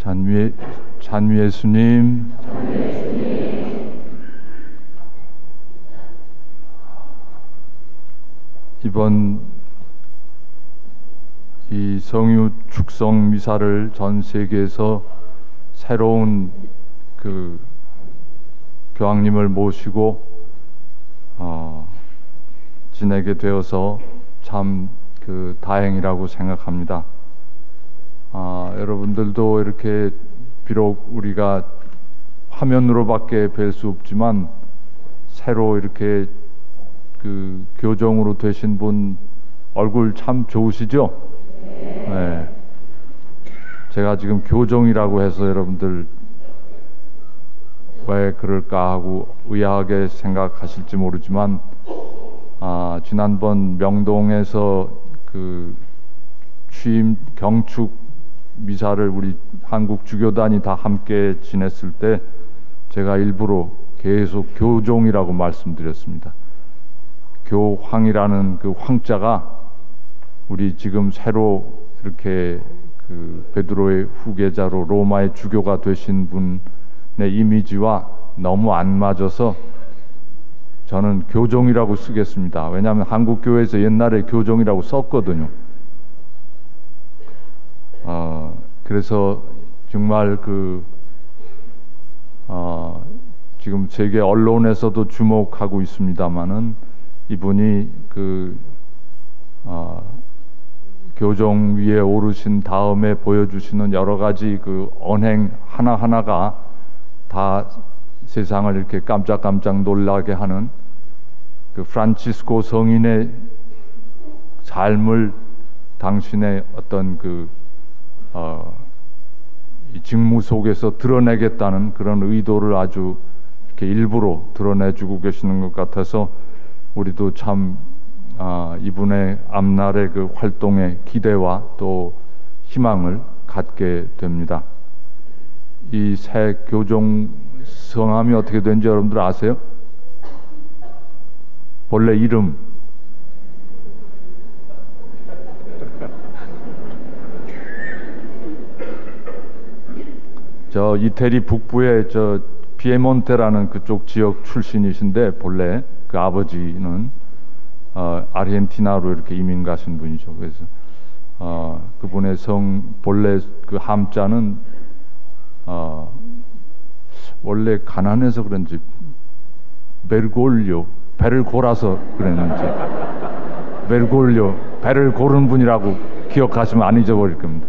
찬미 예수님, 이번 이 성유 축성 미사를 전 세계에서 새로운 그 교황님을 모시고 지내게 되어서 참 그 다행이라고 생각합니다. 여러분들도 이렇게 비록 우리가 화면으로밖에 뵐 수 없지만 새로 이렇게 그 교정으로 되신 분 얼굴 참 좋으시죠? 네. 제가 지금 교정이라고 해서 여러분들 왜 그럴까 하고 의아하게 생각하실지 모르지만 지난번 명동에서 그 취임 경축 미사를 우리 한국 주교단이 다 함께 지냈을 때 제가 일부러 계속 교종이라고 말씀드렸습니다. 교황이라는 그 황자가 우리 지금 새로 이렇게 그 베드로의 후계자로 로마의 주교가 되신 분의 이미지와 너무 안 맞아서 저는 교종이라고 쓰겠습니다. 왜냐하면 한국 교회에서 옛날에 교종이라고 썼거든요. 그래서 정말 지금 세계 언론에서도 주목하고 있습니다만은 이분이 교종 위에 오르신 다음에 보여주시는 여러 가지 그 언행 하나하나가 다 세상을 이렇게 깜짝깜짝 놀라게 하는 그 프란치스코 성인의 삶을 당신의 어떤 이 직무 속에서 드러내겠다는 그런 의도를 아주 이렇게 일부러 드러내주고 계시는 것 같아서 우리도 참 이분의 앞날의 그 활동에 기대와 또 희망을 갖게 됩니다. 이 새 교종 성함이 어떻게 되는지 여러분들 아세요? 본래 이름 저 이태리 북부의 저 피에몬테라는 그쪽 지역 출신이신데 본래 그 아버지는 아르헨티나로 이렇게 이민 가신 분이죠. 그래서 그분의 성 본래 그 함자는 원래 가난해서 그런지 베르골료 배를 골아서 그랬는지 베르골료 배를 고른 분이라고 기억하시면 안 잊어버릴 겁니다.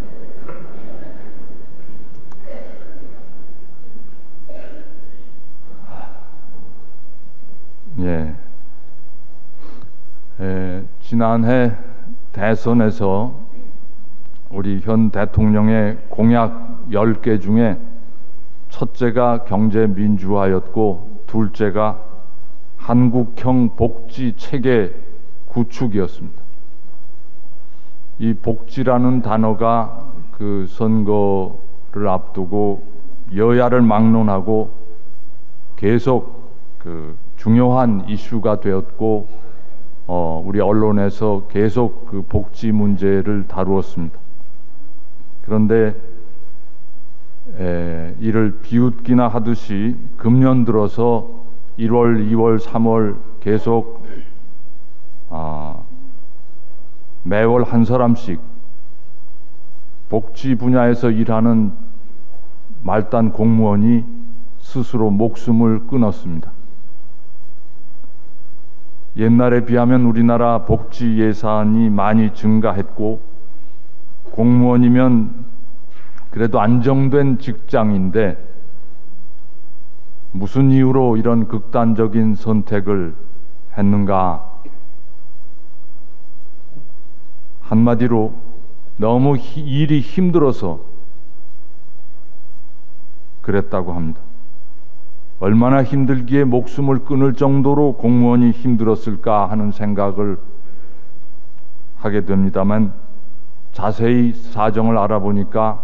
지난해 대선에서 우리 현 대통령의 공약 10개 중에 첫째가 경제 민주화였고 둘째가 한국형 복지 체계 구축이었습니다. 이 복지라는 단어가 그 선거를 앞두고 여야를 막론하고 계속 그 중요한 이슈가 되었고 우리 언론에서 계속 그 복지 문제를 다루었습니다. 그런데 이를 비웃기나 하듯이 금년 들어서 1월, 2월, 3월 계속 매월 한 사람씩 복지 분야에서 일하는 말단 공무원이 스스로 목숨을 끊었습니다. 옛날에 비하면 우리나라 복지 예산이 많이 증가했고 공무원이면 그래도 안정된 직장인데 무슨 이유로 이런 극단적인 선택을 했는가? 한마디로 너무 일이 힘들어서 그랬다고 합니다. 얼마나 힘들기에 목숨을 끊을 정도로 공무원이 힘들었을까 하는 생각을 하게 됩니다만 자세히 사정을 알아보니까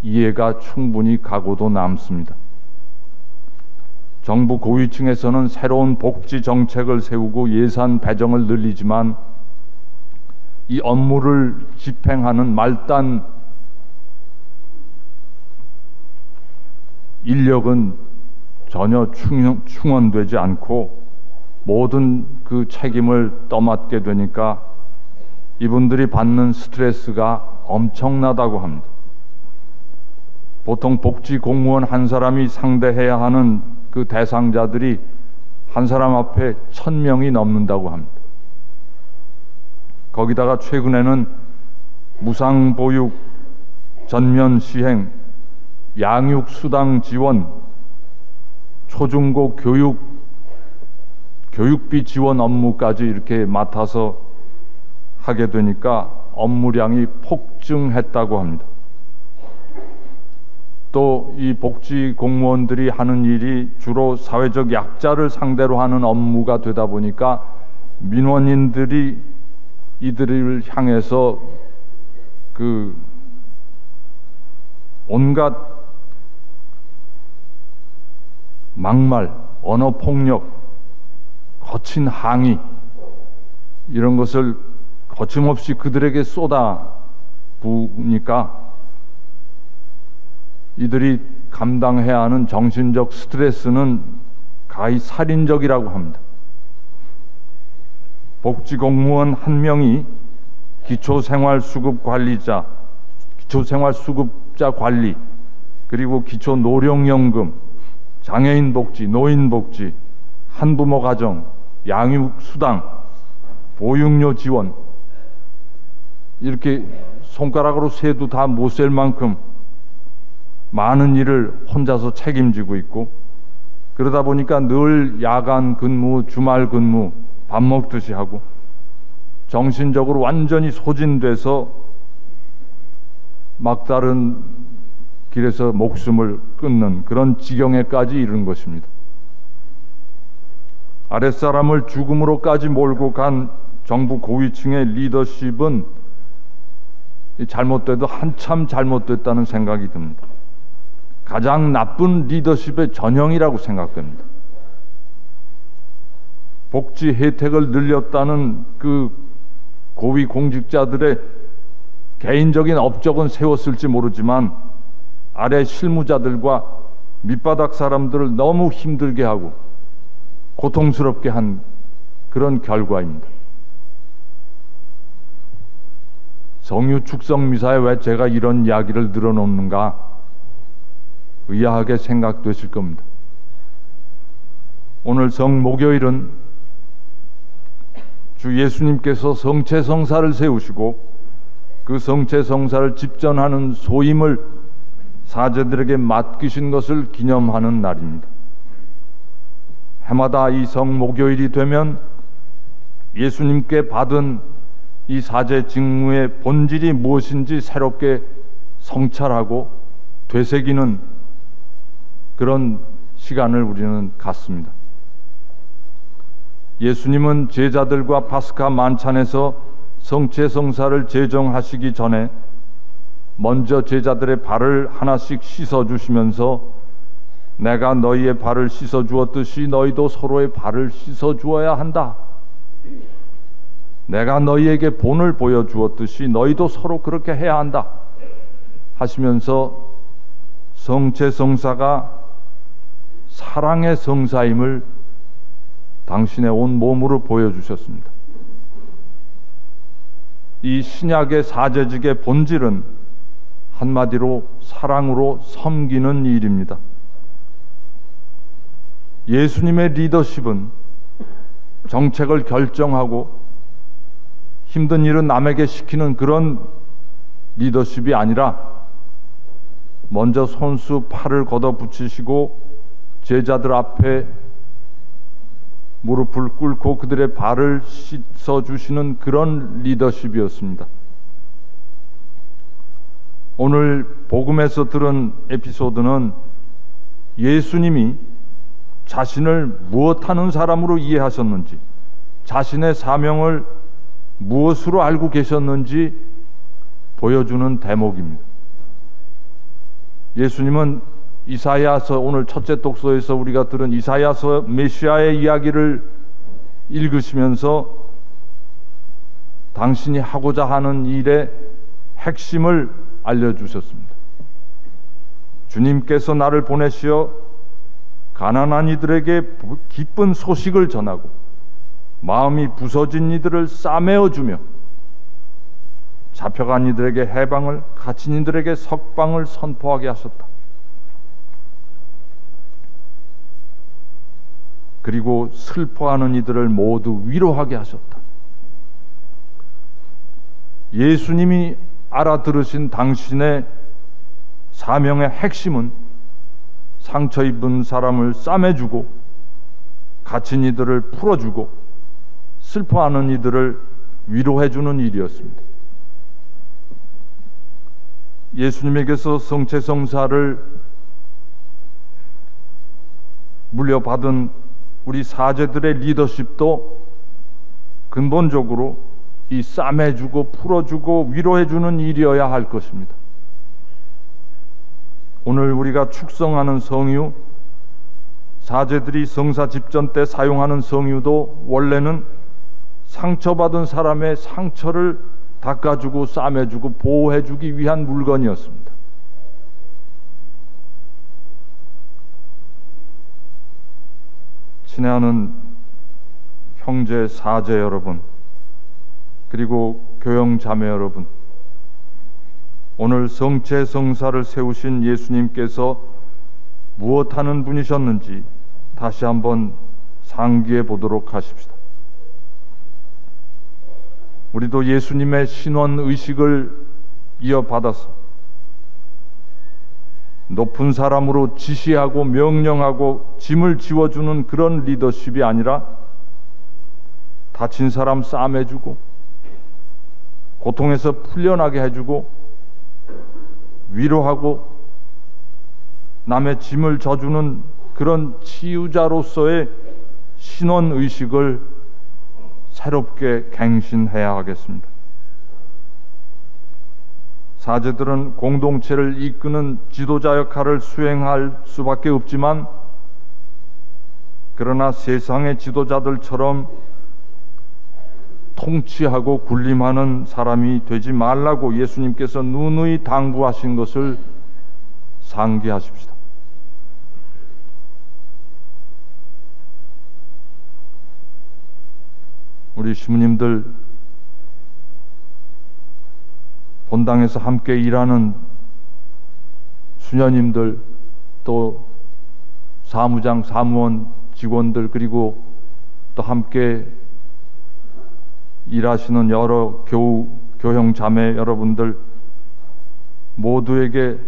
이해가 충분히 가고도 남습니다. 정부 고위층에서는 새로운 복지 정책을 세우고 예산 배정을 늘리지만 이 업무를 집행하는 말단 인력은 전혀 충원되지 않고 모든 그 책임을 떠맡게 되니까 이분들이 받는 스트레스가 엄청나다고 합니다. 보통 복지 공무원 한 사람이 상대해야 하는 그 대상자들이 한 사람 앞에 1000명이 넘는다고 합니다. 거기다가 최근에는 무상보육, 전면 시행, 양육수당 지원, 초중고 교육비 지원 업무까지 이렇게 맡아서 하게 되니까 업무량이 폭증했다고 합니다. 또 이 복지 공무원들이 하는 일이 주로 사회적 약자를 상대로 하는 업무가 되다 보니까 민원인들이 이들을 향해서 그 온갖 막말, 언어폭력, 거친 항의 이런 것을 거침없이 그들에게 쏟아부으니까 이들이 감당해야 하는 정신적 스트레스는 가히 살인적이라고 합니다. 복지공무원 한 명이 기초생활수급자 관리, 그리고 기초노령연금, 장애인복지, 노인복지, 한부모 가정, 양육수당, 보육료 지원, 이렇게 손가락으로 세도 다 못 셀 만큼 많은 일을 혼자서 책임지고 있고, 그러다 보니까 늘 야간 근무, 주말 근무, 밥 먹듯이 하고 정신적으로 완전히 소진돼서 막다른 길에서 목숨을 끊는 그런 지경에까지 이른 것입니다. 아랫사람을 죽음으로까지 몰고 간 정부 고위층의 리더십은 잘못돼도 한참 잘못됐다는 생각이 듭니다. 가장 나쁜 리더십의 전형이라고 생각됩니다. 복지 혜택을 늘렸다는 그 고위 공직자들의 개인적인 업적은 세웠을지 모르지만 아래 실무자들과 밑바닥 사람들을 너무 힘들게 하고 고통스럽게 한 그런 결과입니다. 성유 축성 미사에 왜 제가 이런 이야기를 늘어놓는가 의아하게 생각되실 겁니다. 오늘 성목요일은 주 예수님께서 성체성사를 세우시고 그 성체성사를 집전하는 소임을 사제들에게 맡기신 것을 기념하는 날입니다. 해마다 이 성목요일이 되면 예수님께 받은 이 사제 직무의 본질이 무엇인지 새롭게 성찰하고 되새기는 그런 시간을 우리는 갖습니다. 예수님은 제자들과 파스카 만찬에서 성체성사를 제정하시기 전에 먼저 제자들의 발을 하나씩 씻어주시면서 내가 너희의 발을 씻어주었듯이 너희도 서로의 발을 씻어주어야 한다. 내가 너희에게 본을 보여주었듯이 너희도 서로 그렇게 해야 한다 하시면서 성체성사가 사랑의 성사임을 당신의 온 몸으로 보여주셨습니다. 이 신약의 사제직의 본질은 한마디로 사랑으로 섬기는 일입니다. 예수님의 리더십은 정책을 결정하고 힘든 일은 남에게 시키는 그런 리더십이 아니라 먼저 손수 팔을 걷어붙이시고 제자들 앞에 무릎을 꿇고 그들의 발을 씻어주시는 그런 리더십이었습니다. 오늘 복음에서 들은 에피소드는 예수님이 자신을 무엇하는 사람으로 이해하셨는지, 자신의 사명을 무엇으로 알고 계셨는지 보여주는 대목입니다. 예수님은 이사야서, 오늘 첫째 독서에서 우리가 들은 이사야서 메시아의 이야기를 읽으시면서 당신이 하고자 하는 일의 핵심을 알려주셨습니다. 주님께서 나를 보내시어 가난한 이들에게 기쁜 소식을 전하고 마음이 부서진 이들을 싸매어 주며 잡혀간 이들에게 해방을, 갇힌 이들에게 석방을 선포하게 하셨다. 그리고 슬퍼하는 이들을 모두 위로하게 하셨다. 예수님이 알아들으신 당신의 사명의 핵심은 상처 입은 사람을 싸매주고 갇힌 이들을 풀어주고 슬퍼하는 이들을 위로해주는 일이었습니다. 예수님에게서 성체성사를 물려받은 우리 사제들의 리더십도 근본적으로 이 싸매주고 풀어주고 위로해주는 일이어야 할 것입니다. 오늘 우리가 축성하는 성유, 사제들이 성사 집전 때 사용하는 성유도 원래는 상처받은 사람의 상처를 닦아주고 싸매주고 보호해주기 위한 물건이었습니다. 친애하는 형제 사제 여러분, 그리고 교형 자매 여러분, 오늘 성체 성사를 세우신 예수님께서 무엇하는 분이셨는지 다시 한번 상기해 보도록 하십시다. 우리도 예수님의 신원 의식을 이어받아서 높은 사람으로 지시하고 명령하고 짐을 지워주는 그런 리더십이 아니라 다친 사람 싸매주고 고통에서 풀려나게 해주고 위로하고 남의 짐을 져주는 그런 치유자로서의 신원 의식을 새롭게 갱신해야 하겠습니다. 사제들은 공동체를 이끄는 지도자 역할을 수행할 수밖에 없지만, 그러나 세상의 지도자들처럼 통치하고 군림하는 사람이 되지 말라고 예수님께서 누누이 당부하신 것을 상기하십시다. 우리 시무님들, 본당에서 함께 일하는 수녀님들, 또 사무장, 사무원 직원들, 그리고 또 함께 일하시는 여러 교형 자매 여러분들 모두에게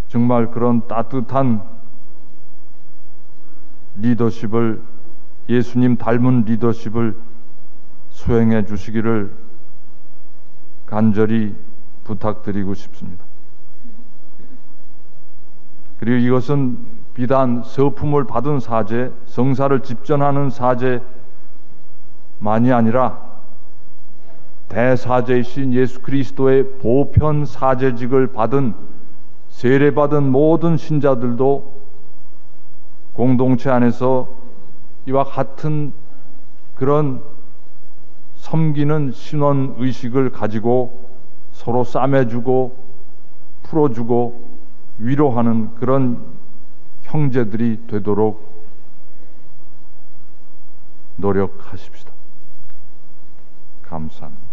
정말 그런 따뜻한 리더십을, 예수님 닮은 리더십을 수행해 주시기를 간절히 부탁드리고 싶습니다. 그리고 이것은 비단 서품을 받은 사제, 성사를 집전하는 사제만이 아니라 대사제이신 예수 그리스도의 보편 사제직을 받은, 세례받은 모든 신자들도 공동체 안에서 이와 같은 그런 섬기는 신원 의식을 가지고 서로 싸매주고 풀어주고 위로하는 그런 형제들이 되도록 노력하십시다. 감사합니다.